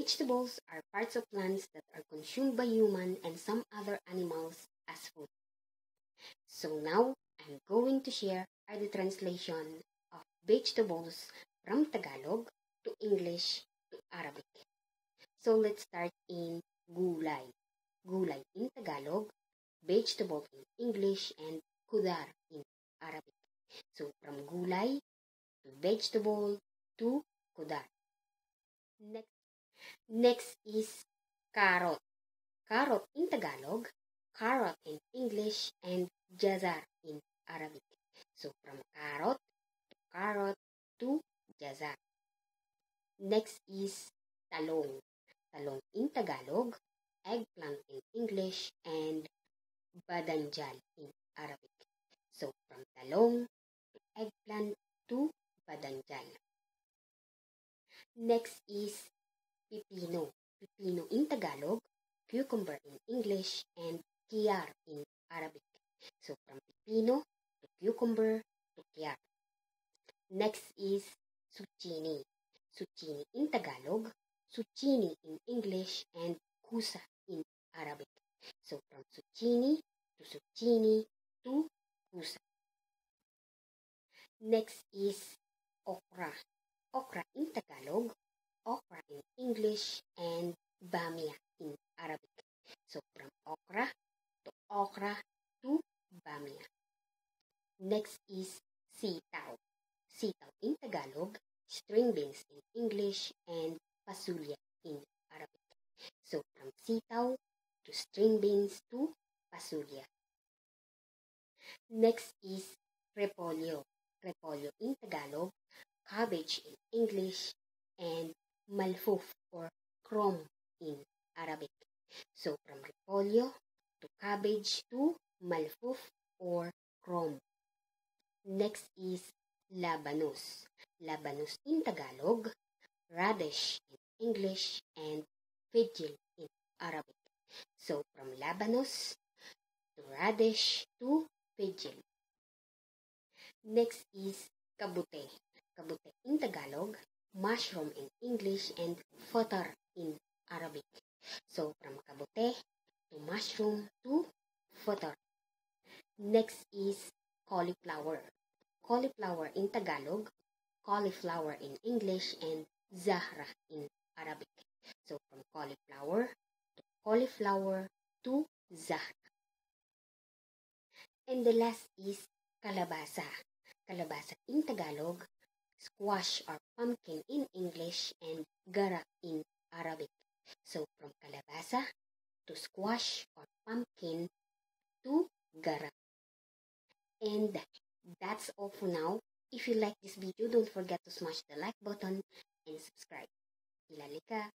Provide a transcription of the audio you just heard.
Vegetables are parts of plants that are consumed by humans and some other animals as food. So now, I'm going to share the translation of vegetables from Tagalog to English to Arabic. So let's start in gulay. Gulay in Tagalog, vegetable in English, and kudar in Arabic. So from gulay to vegetable to kudar. Next is carrot. Carrot in Tagalog, carrot in English, and jazar in Arabic. So from carrot to jazar. Next is talong. Talong in Tagalog, eggplant in English, and badanjal in Arabic. So from talong to eggplant to badanjal. Next is pipino. Pipino in Tagalog, cucumber in English, and kiyar in Arabic. So from pipino to cucumber to kiyar. Next is zucchini. Zucchini in Tagalog, zucchini in English, and kusa in Arabic. So from zucchini to kusa. Next is okra. Okra in Tagalog, okra in English, and bamia in Arabic. So from okra to bamia. Next is sitaw. Sitaw in Tagalog, string beans in English, and pasulya in Arabic. So from sitaw to string beans to pasulya. Next is repolyo. Repolyo in Tagalog, cabbage in English, and malfuf or crom in Arabic. So from repolyo to cabbage to malfuf or crom. Next is labanos. Labanos in Tagalog, radish in English, and figil in Arabic. So from labanos to radish to figil. Next is kabute. Kabute in Tagalog, mushroom in English, and fatar in Arabic. So from kabute to mushroom to fatar. Next is cauliflower. Cauliflower in Tagalog, cauliflower in English, and zahra in Arabic. So from cauliflower to zahra. And the last is kalabasa. Kalabasa in Tagalog, squash or pumpkin in English, and gara in Arabic. So from kalabasa to squash or pumpkin to gara. And that's all for now. If you like this video, don't forget to smash the like button and subscribe. Ilalika!